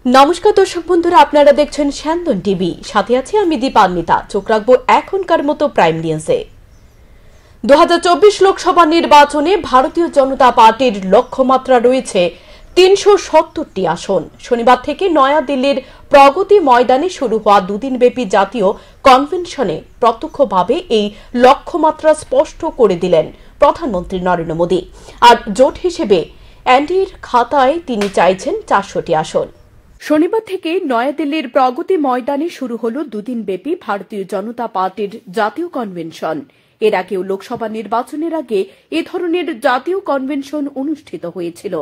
নমস্কার দর্শক বন্ধুরা, আপনারা দেখছেন স্যান্দন টিভি। সাথে আছি আমি দীপান্বিতা। চোখ রাখবো এখনকার মতো প্রাইম নিউজে। 2024 লোকসভা নির্বাচনে ভারতীয় জনতা পার্টির লক্ষ্যমাত্রা রয়েছে 370টি আসন। শনিবার থেকে নয়াদিল্লির প্রগতি ময়দানে শুরু হওয়া দুদিনব্যাপী জাতীয় কনভেনশনে প্রত্যক্ষভাবে এই লক্ষ্যমাত্রা স্পষ্ট করে দিলেন প্রধানমন্ত্রী নরেন্দ্র মোদী। আর জোট হিসেবে এনডিএর খাতায় তিনি চাইছেন 400টি আসন। শনিবার থেকে নয়াদিল্লির প্রগতি ময়দানে শুরু হল দুদিনব্যাপী ভারতীয় জনতা পার্টির জাতীয় কনভেনশন। এর আগেও লোকসভা নির্বাচনের আগে এ ধরনের জাতীয় কনভেনশন অনুষ্ঠিত হয়েছিল।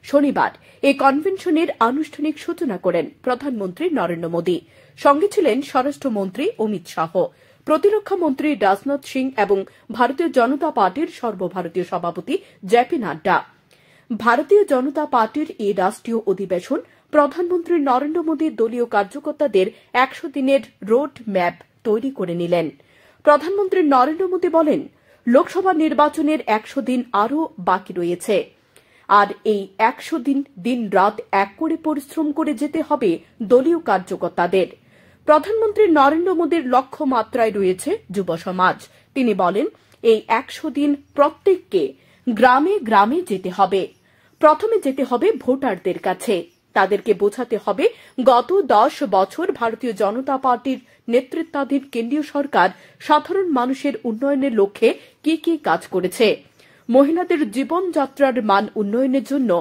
শনিবার এই কনভেনশনের আনুষ্ঠানিক সূচনা করেন প্রধানমন্ত্রী নরেন্দ্র মোদী। সঙ্গে ছিলেন স্বরাষ্ট্রমন্ত্রী অমিত শাহ, প্রতিরক্ষা মন্ত্রী রাজনাথ সিং এবং ভারতীয় জনতা পার্টির সর্বভারতীয় সভাপতি জেপি নাড্ডা। ভারতীয় জনতা পার্টির এই রাষ্ট্রীয় অধিবেশন প্রধানমন্ত্রী নরেন্দ্র মোদীর দলীয় কার্যকর্তাদের 100 দিনের রোড ম্যাপ তৈরি করে নিলেন। প্রধানমন্ত্রী নরেন্দ্র মোদী বলেন, লোকসভা নির্বাচনের 100 দিন আরও বাকি রয়েছে। আর এই 100 দিন দিন রাত এক করে পরিশ্রম করে যেতে হবে দলীয় কার্যকর্তাদের। প্রধানমন্ত্রী নরেন্দ্র মোদীর লক্ষ্যমাত্রায় রয়েছে যুব সমাজ। তিনি বলেন, এই 100 দিন প্রত্যেককে গ্রামে গ্রামে যেতে হবে। প্রথমে যেতে হবে ভোটারদের কাছে। তাদেরকে বোঝাতে হবে গত 10 বছর ভারতীয় জনতা পার্টির নেতৃত্বাধীন কেন্দ্রীয় সরকার সাধারণ মানুষের উন্নয়নের লক্ষ্যে কি কি কাজ করেছে। মহিলাদের জীবনযাত্রার মান উন্নয়নের জন্য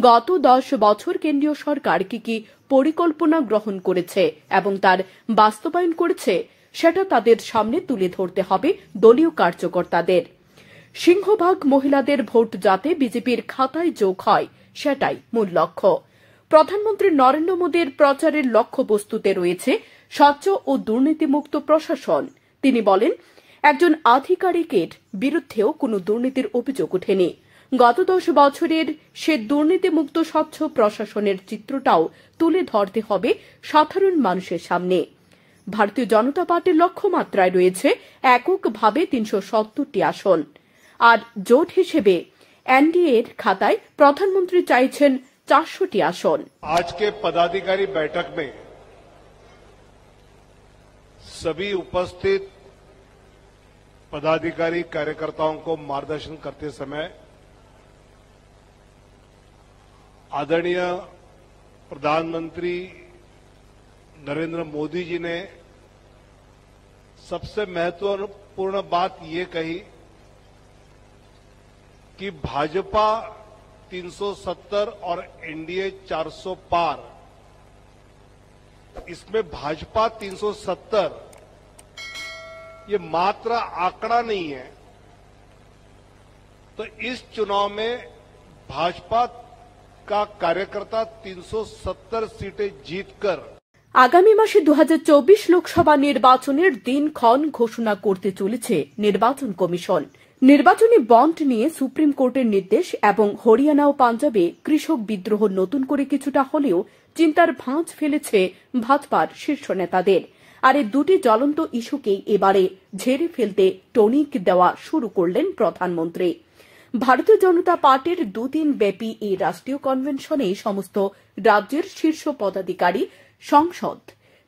গত 10 বছর কেন্দ্রীয় সরকার কি কি পরিকল্পনা গ্রহণ করেছে এবং তার বাস্তবায়ন করেছে, সেটা তাদের সামনে তুলে ধরতে হবে দলীয় কার্যকর্তাদের। সিংহভাগ মহিলাদের ভোট যাতে বিজেপির খাতায় যোগ হয়, সেটাই মূল লক্ষ্য। প্রধানমন্ত্রী নরেন্দ্র মোদীর প্রচারের লক্ষ্যবস্তুতে রয়েছে স্বচ্ছ ও দুর্নীতিমুক্ত প্রশাসন। তিনি বলেন, একজন আধিকারিকের বিরুদ্ধেও কোনো দুর্নীতির অভিযোগ ওঠেনি। গত 10 বছরের সে দুর্নীতিমুক্ত স্বচ্ছ প্রশাসনের চিত্রটাও তুলে ধরতে হবে সাধারণ মানুষের সামনে। ভারতীয় জনতা পার্টির লক্ষ্যমাত্রায় রয়েছে এককভাবে 370টি আসন। আর জোট হিসেবে এনডিএর খাতায় প্রধানমন্ত্রী চাইছেন 400টি আসন। आज के पदाधिकारी बैठक में सभी उपस्थित पदाधिकारी कार्यकर्ताओं को मार्गदर्शन करते समय आदरणीय प्रधानमंत्री नरेंद्र मोदी जी ने सबसे महत्वपूर्ण बात ये कही कि भाजपा 370 और एनडीए 400 पार। इसमें भाजपा 370 ये मात्र आंकड़ा नहीं है। तो इस चुनाव में भाजपा का कार्यकर्ता 370 सीटें जीतकर আগামী মাসে 2024 লোকসভা নির্বাচনের দিনক্ষণ ঘোষণা করতে চলেছে নির্বাচন কমিশন। নির্বাচনী বন্ড নিয়ে সুপ্রিম কোর্টের নির্দেশ এবং হরিয়ানা ও পাঞ্জাবে কৃষক বিদ্রোহ নতুন করে কিছুটা হলেও চিন্তার ভাঁজ ফেলেছে ভাজপার শীর্ষ নেতাদের। আর এই দুটি জ্বলন্ত ইস্যুকেই এবারে ঝেড়ে ফেলতে টনিক দেওয়া শুরু করলেন প্রধানমন্ত্রী। ভারতীয় জনতা পার্টির দুদিন ব্যাপী এই রাষ্ট্রীয় কনভেনশনে সমস্ত রাজ্যের শীর্ষ পদাধিকারী, সংসদ,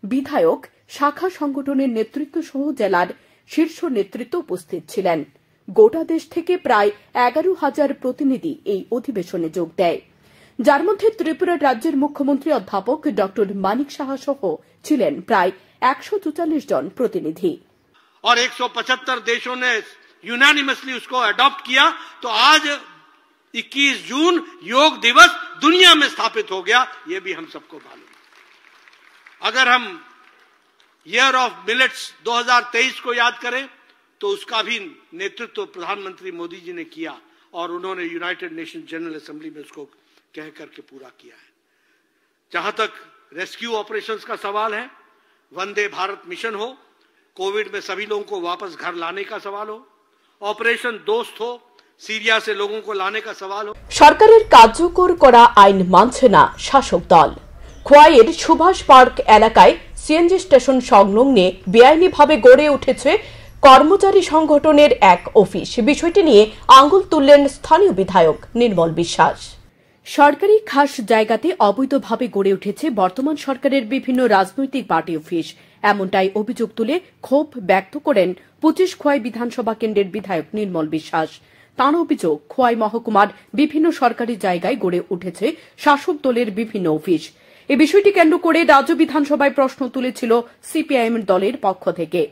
বিধায়ক, শাখা সংগঠনের নেতৃত্ব সহ জেলার শীর্ষ নেতৃত্ব উপস্থিত ছিলেন। গোটা দেশ থেকে প্রায় 11,000 প্রতিনিধি এই অধিবেশনে যোগ দেয়, যার মধ্যে ত্রিপুরা রাজ্যের মুখ্যমন্ত্রী অধ্যাপক ড মানিক সাহা সহ ছিলেন প্রায় 144 জন প্রতিনিধি। और 175 देशों ने यूनानिमसली उसको अडॉप्ट किया, तो आज 21 जून योग दिवस दुनिया में स्थापित हो गया। ये भी हम सबको मालूम। अगर हम ईयर ऑफ मिलेट्स 2023 को याद करें तो उसका भी नेतृत्व प्रधानमंत्री मोदी जी ने किया और उन्होंने यूनाइटेड नेशन जनरल असेंबली में उसको कह करके पूरा किया है। जहां तक रेस्क्यू ऑपरेशंस का सवाल है, वंदे भारत मिशन हो, कोविड में सभी लोगों को वापस घर लाने का सवाल हो, ऑपरेशन दोस्त हो, सीरिया से लोगों को लाने का सवाल हो। সরকারের কার্যকর করা আইন মানছে না শাসক দল। খোয়াইয়ের সুভাষ পার্ক এলাকায় সিএনজি স্টেশন সংলগ্নে বেআইনিভাবে গড়ে উঠেছে কর্মচারী সংগঠনের এক অফিস। বিষয়টি নিয়ে আঙুল তুললেন স্থানীয় বিধায়ক নির্মল বিশ্বাস। সরকারি খাস জায়গাতে অবৈধভাবে গড়ে উঠেছে বর্তমান সরকারের বিভিন্ন রাজনৈতিক পার্টি অফিস। এমনটাই অভিযোগ তুলে ক্ষোভ ব্যক্ত করেন 25 খোয়াই বিধানসভা কেন্দ্রের বিধায়ক নির্মল বিশ্বাস। তাঁর অভিযোগ, খোয়াই মহকুমার বিভিন্ন সরকারি জায়গায় গড়ে উঠেছে শাসক দলের বিভিন্ন অফিস। এ বিষয়টি কেন্দ্র করে রাজ্য বিধানসভায় প্রশ্ন তুলেছিল সিপিআইএম দলের পক্ষ থেকে।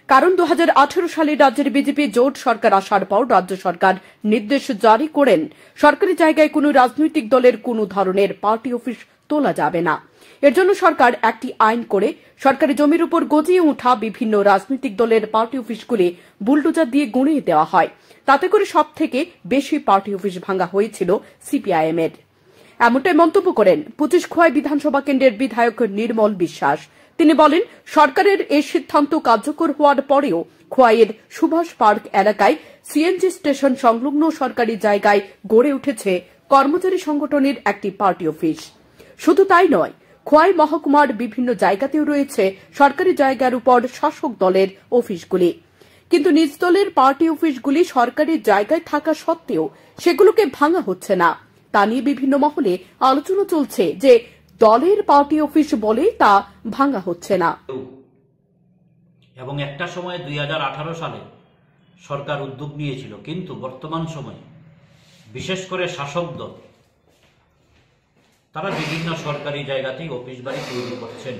কারণ 2018 সালে রাজ্যের বিজেপি জোট সরকার আসার পর রাজ্য সরকার নির্দেশ জারি করেন সরকারি জায়গায় কোনো রাজনৈতিক দলের কোনো ধরনের পার্টি অফিস তোলা যাবে না। এর জন্য সরকার একটি আইন করে সরকারি জমির উপর গজিয়ে ওঠা বিভিন্ন রাজনৈতিক দলের পার্টি অফিসগুলি বুলডোজার দিয়ে গুঁড়িয়ে দেওয়া হয়। তাতে করে সব থেকে বেশি পার্টি অফিস ভাঙা হয়েছিল সিপিআইএম এর। এমনটাই মন্তব্য করেন 25 খোয়াই বিধানসভা কেন্দ্রের বিধায়ক নির্মল বিশ্বাস। তিনি বলেন, সরকারের এই সিদ্ধান্ত কার্যকর হওয়ার পরেও খোয়াইয়ের সুভাষ পার্ক এলাকায় সিএনজি স্টেশন সংলগ্ন সরকারি জায়গায় গড়ে উঠেছে কর্মচারী সংগঠনের একটি পার্টি অফিস। শুধু তাই নয়, খোয়াই মহকুমার বিভিন্ন জায়গাতেও রয়েছে সরকারি জায়গার উপর শাসক দলের অফিসগুলি। কিন্তু নিজ দলের পার্টি অফিসগুলি সরকারি জায়গায় থাকা সত্ত্বেও সেগুলোকে ভাঙা হচ্ছে না। তা নিয়ে বিভিন্ন মহলে আলোচনা চলছে যে দলের পার্টি অফিস বলে তা ভাঙা হচ্ছে না। এবং একটা সময় 2018 সালে সরকার উদ্যোগ নিয়েছিল, কিন্তু বর্তমান সময়ে বিশেষ করে শাসক দল তারা বিভিন্ন সরকারি জায়গাতেই অফিস বাড়ি তৈরি করছেন।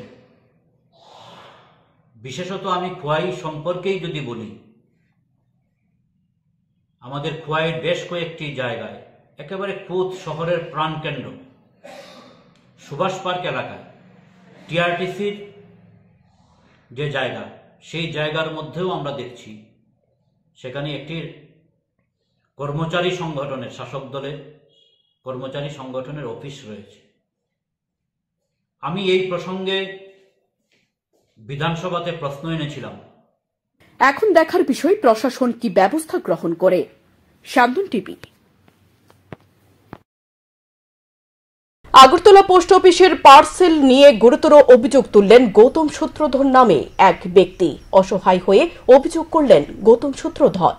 বিশেষত আমি খোয়াই সম্পর্কেই যদি বলি, আমাদের খোয়াইয়ের বেশ কয়েকটি জায়গায় একেবারে খুদ শহরের প্রাণকেন্দ্র সুভাষ পার্ক এলাকায় টিআরটিসির যে জায়গা, সেই জায়গার মধ্যেও আমরা দেখছি সেখানে একটি কর্মচারী সংগঠনের, শাসক দলের কর্মচারী সংগঠনের অফিস রয়েছে। আমি এই প্রসঙ্গে বিধানসভাতে প্রশ্ন এনেছিলাম। এখন দেখার বিষয় প্রশাসন কি ব্যবস্থা গ্রহণ করে। শান্তন টিভি। আগরতলা পোস্ট অফিসের পার্সেল নিয়ে গুরুতর অভিযোগ তুললেন গৌতম সূত্রধর নামে এক ব্যক্তি। অসহায় হয়ে অভিযোগ করলেন গৌতম সূত্রধর।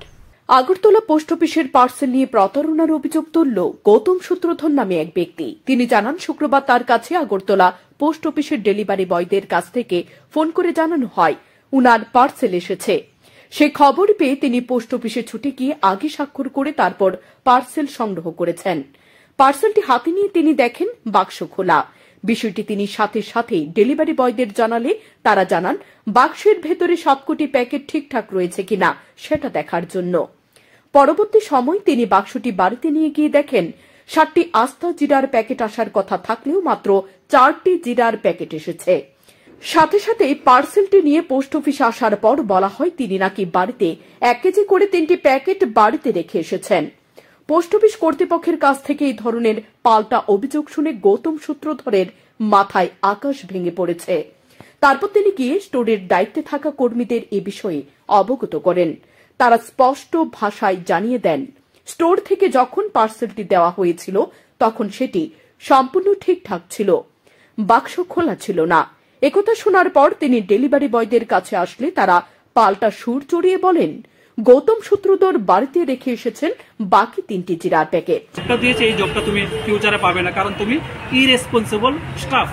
আগরতলা পোস্ট অফিসের পার্সেল নিয়ে প্রতারণার অভিযোগ তুলল গৌতম সূত্রধর নামে এক ব্যক্তি। তিনি জানান, শুক্রবার তার কাছে আগরতলা পোস্ট অফিসের ডেলিভারি বয়দের কাছ থেকে ফোন করে জানানো হয় উনার পার্সেল এসেছে। সে খবর পেয়ে তিনি পোস্ট অফিসে ছুটে গিয়ে আগে স্বাক্ষর করে তারপর পার্সেল সংগ্রহ করেছেন। পার্সেলটি হাতে নিয়ে তিনি দেখেন বাক্স খোলা। বিষয়টি তিনি সাথে সাথেই ডেলিভারি বয়দের জানালে তারা জানান বাক্সের ভেতরে সবকটি প্যাকেট ঠিকঠাক রয়েছে কিনা সেটা দেখার জন্য। পরবর্তী সময় তিনি বাক্সটি বাড়িতে নিয়ে গিয়ে দেখেন 7টি আস্থা জিরার প্যাকেট আসার কথা থাকলেও মাত্র 4টি জিরার প্যাকেট এসেছে। সাথে সাথে পার্সেলটি নিয়ে পোস্ট অফিসে আসার পর বলা হয় তিনি নাকি বাড়িতে 1 কেজি করে 3টি প্যাকেট বাড়িতে রেখে এসেছেন। পোস্ট অফিস কর্তৃপক্ষের কাছ থেকে এই ধরনের পাল্টা অভিযোগ শুনে গৌতম সূত্রধরের মাথায় আকাশ ভেঙে পড়েছে। তারপর তিনি গিয়ে স্টোরের দায়িত্বে থাকা কর্মীদের এ বিষয়ে অবগত করেন। তারা স্পষ্ট ভাষায় জানিয়ে দেন, স্টোর থেকে যখন পার্সেলটি দেওয়া হয়েছিল তখন সেটি সম্পূর্ণ ঠিকঠাক ছিল, বাক্স খোলা ছিল না। একথা শোনার পর তিনি ডেলিভারি বয়দের কাছে আসলে তারা পাল্টা সুর চড়িয়ে বলেন গৌতম সূত্রধর বাড়িতে রেখে এসেছেন বাকি 3টি জিরার প্যাকেট। এই জবটা তুমি ফিউচারে পাবে না, কারণ তুমি ইরেসপন্সিবল স্টাফ।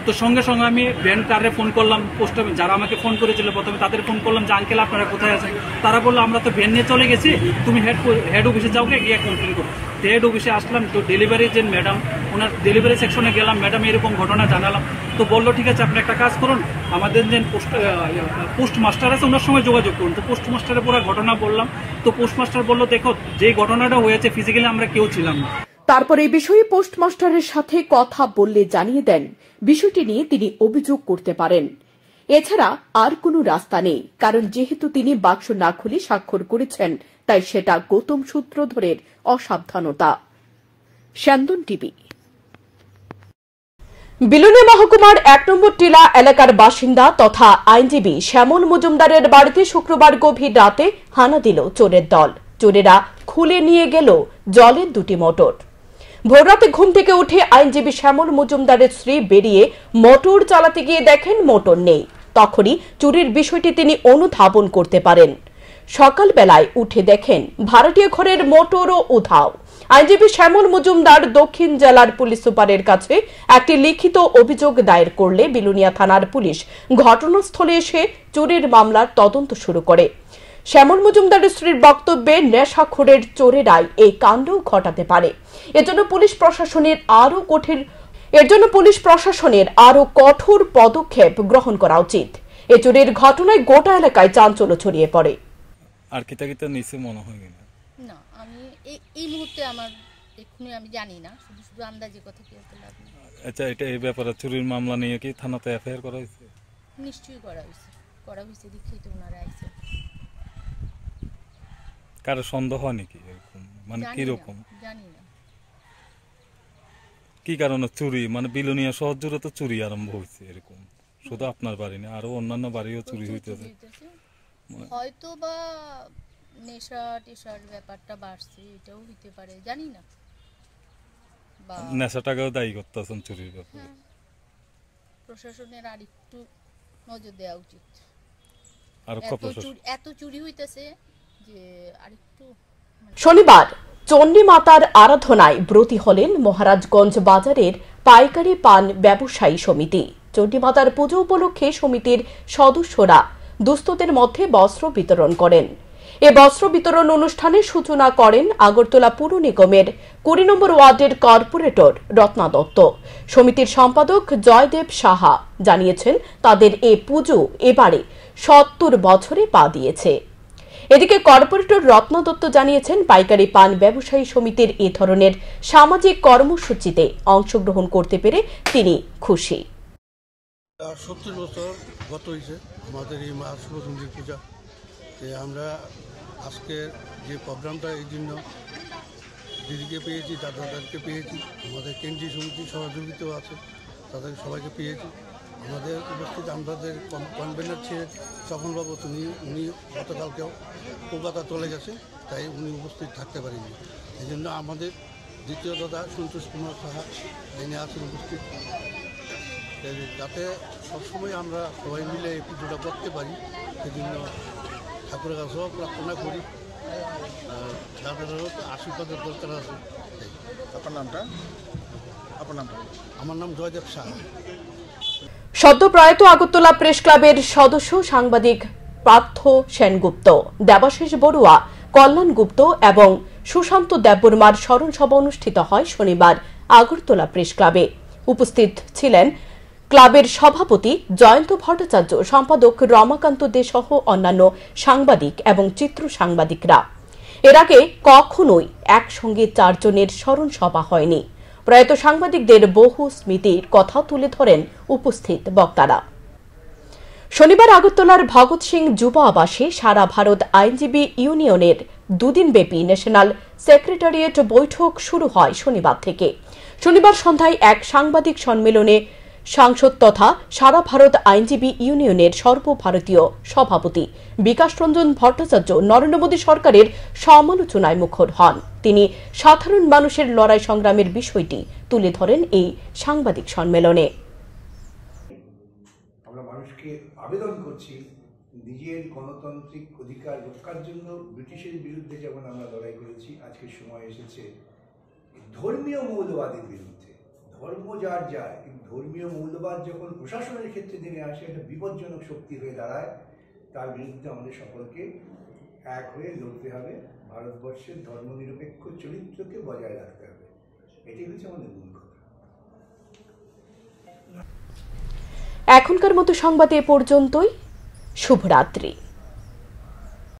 তো সঙ্গে সঙ্গে আমি ব্যাংক কার্ডে ফোন করলাম, পোস্ট অফিস যারা আমাকে ফোন করেছিল প্রথমে তাদের ফোন করলাম যে আঙ্কেল আপনারা কোথায় আছেন। তারা বললো আমরা তো ভ্যান নিয়ে চলে গেছি, তুমি হেড অফিসে যাও গিয়ে কমপ্লেন করো। হেড অফিসে আসলাম, তো ডেলিভারি যে ম্যাডাম, ওনার ডেলিভারি সেকশনে গেলাম, ম্যাডাম এরকম ঘটনা জানালাম। তো বললো ঠিক আছে আপনি একটা কাজ করুন, আমাদের যে পোস্ট মাস্টার আছে ওনার সঙ্গে যোগাযোগ করুন। তো পোস্ট মাস্টারের পুরো ঘটনা বললাম। তো পোস্ট মাস্টার বললো দেখো যে ঘটনাটা হয়েছে ফিজিক্যালি আমরা কেউ ছিলাম না। তারপর এই বিষয়ে পোস্টমাস্টারের সাথে কথা বললে জানিয়ে দেন বিষয়টি নিয়ে তিনি অভিযোগ করতে পারেন। এছাড়া আর কোনো রাস্তা নেই, কারণ যেহেতু তিনি বাক্স না খুলে স্বাক্ষর করেছেন তাই সেটা গৌতম সূত্রধরের অসাবধানতা। শান্তন টিভি। বিলুনি মহকুমার 1 নম্বর টিলা এলাকার বাসিন্দা তথা আইনজীবী শ্যামল মজুমদারের বাড়িতে শুক্রবার গভীর রাতে হানা দিল চোরের দল। চোরেরা খুলে নিয়ে গেল জলের 2টি মোটর। ভোররাতে ঘুম থেকে উঠে আইনজীবী শ্যামল মজুমদারের স্ত্রী বেরিয়ে মোটর চালাতে গিয়ে দেখেন মোটর নেই। তখনই চুরির বিষয়টি তিনি অনুধাবন করতে পারেন। সকালবেলায় উঠে দেখেন ভাড়াটিয়া ঘরের মোটরও উধাও। আইনজীবী শ্যামল মজুমদার দক্ষিণ জেলার পুলিশ সুপারের কাছে একটি লিখিত অভিযোগ দায়ের করলে বিলুনিয়া থানার পুলিশ ঘটনাস্থলে এসে চুরির মামলার তদন্ত শুরু করে। শ্যামল মজুমদারের স্ত্রীর বক্তব্যে নেশাখোরের চোরেরাই এই কাণ্ড ঘটাতে পারে। এজন্য পুলিশ প্রশাসনের আরো কঠোর পদক্ষেপ গ্রহণ করা উচিত। এ চুরির ঘটনায় গোটা এলাকায় চাঞ্চল্য ছড়িয়ে পড়ে। আর কিতা নিচে মনে হয় না, আমি এই মুহূর্তে আমার এক্ষুনি আমি জানি না, শুধু আন্দাজে কথা কি বলতে লাগবে। আচ্ছা, এটা এই ব্যাপারে চুরির মামলা নিয়ে কি থানাতে এফআইআর করা হয়েছে? নিশ্চয়ই করা হয়েছে দেখেই তো ওনারা আইছে। কারো সন্দেহ হয় নাকি এরকম, মানে কি রকম? জানি না কি কারণে চুরি, মানে বিলুনিয়া শহর জুড়ে তো চুরি আরম্ভ হয়েছে এরকম, শুধু আপনার বাড়ি না আরো অন্যান্য বাড়িও চুরি হইতেছে। হয়তো বা নেশা টেশার ব্যাপারটা বাড়ছে, এটাও হইতে পারে, জানি না। নেশাটাকেও দায়ী করতেছেন চুরির ব্যাপারে। প্রশাসনের আর একটু নজর দেওয়া উচিত। আর এত চুরি হইতেছে যে আরেকটু। শনিবার চণ্ডী মাতার আরাধনায় ব্রতী হলেন মহারাজগঞ্জ বাজারের পাইকারি পান ব্যবসায়ী সমিতি। চণ্ডী মাতার পুজো উপলক্ষে সমিতির সদস্যরা দুস্থদের মধ্যে বস্ত্র বিতরণ করেন। এ বস্ত্র বিতরণ অনুষ্ঠানের সূচনা করেন আগরতলা পুর নিগমের 20 নম্বর ওয়ার্ডের কর্পোরেটর রত্না দত্ত। সমিতির সম্পাদক জয়দেব সাহা জানিয়েছেন, তাদের এ পুজো এবারে 70 বছরে পা দিয়েছে। এদিকে কর্পোরেটর রত্না দত্ত জানিয়েছেন, পাইকারি পান ব্যবসায়ী সমিতির এ ধরনের সামাজিক কর্মসূচিতে অংশগ্রহণ করতে পেরে তিনি খুশি। 70 বছর গত হয়েছে আমাদের এই মা শুভচন্দ্রী পূজা। আমরা আজকের যে প্রোগ্রামটা, এই জন্য দিদিকে পেয়েছি, দাদাদেরকে পেয়েছি, আমাদের কেন্দ্রীয় সমিতির সহযোগিতাও আছে, তাদের সবাইকে পেয়েছি। আমাদের উপস্থিত আমাদের কনভেনার ছিলেন স্বপনবাবু, উনি গতকালকেও কলকাতা চলে গেছে, তাই উনি উপস্থিত থাকতে পারেননি। এই জন্য আমাদের দ্বিতীয় দাদা সন্তোষ কুমার সাহা যিনি আছেন উপস্থিত, যাতে সবসময় আমরা সবাই মিলে এই পুজোটা করতে পারি, সেই জন্য ঠাকুরের কাছেও প্রার্থনা করি, তাদেরও আশীর্বাদের দরকার আছে। আমার নাম জয়দেব সাহা। সদ্য প্রয়াত আগরতলা প্রেস ক্লাবের সদস্য সাংবাদিক পার্থ সেনগুপ্ত, দেবাশিস বড়ুয়া, কল্যাণ গুপ্ত এবং সুশান্ত দেববর্মার স্মরণ সভা অনুষ্ঠিত হয় শনিবার আগরতলা প্রেস ক্লাবে। উপস্থিত ছিলেন ক্লাবের সভাপতি জয়ন্ত ভট্টাচার্য, সম্পাদক রমাকান্ত দে সহ অন্যান্য সাংবাদিক এবং চিত্র সাংবাদিকরা। এর আগে কখনোই একসঙ্গে 4 জনের স্মরণ সভা হয়নি। প্রয়াত সাংবাদিকদের বহু স্মৃতির কথা তুলে ধরেন উপস্থিত বক্তারা। শনিবার আগরতলার ভগৎ সিং যুব আবাসে সারা ভারত আইনজীবী ইউনিয়নের 2 দিনব্যাপী ন্যাশনাল সেক্রেটারিয়েট বৈঠক শুরু হয় শনিবার থেকে। শনিবার সন্ধ্যায় এক সাংবাদিক সম্মেলনে সাংসদ তথা সারা ভারত আইনজীবী ইউনিয়নের সর্বভারতীয় সভাপতি বিকাশ রঞ্জন ভট্টাচার্য নরেন্দ্র মোদী সরকারের সমালোচনায় মুখর হন। তিনি সাধারণ মানুষের লড়াই সংগ্রামের বিষয়টি তুলে ধরেন এই সাংবাদিক সম্মেলনে। আমরা মানুষকে আবেদন করছি, নিজের গণতান্ত্রিক অধিকার রক্ষার জন্য ব্রিটিশের বিরুদ্ধে যেমন আমরা লড়াই করেছি, আজকের সময় এসেছে ধর্মীয় মৌলবাদের বিরুদ্ধে। ধর্ম যার যায়, কিন্তু ধর্মীয় মৌলবাদ যখন প্রশাসনের ক্ষেত্রে নেমে আসে, একটা বিপজ্জনক শক্তি হয়ে দাঁড়ায়, তার বিরুদ্ধে আমাদের সকলকে এক হয়ে লড়তে হবে। ভারতবর্ষের ধর্মনিরপেক্ষ চরিত্রকে বজায় রাখতে হবে, এটাই হচ্ছে আমাদের মূল কথা। এখনকার মতো সংবাদ এ পর্যন্তই। শুভরাত্রি।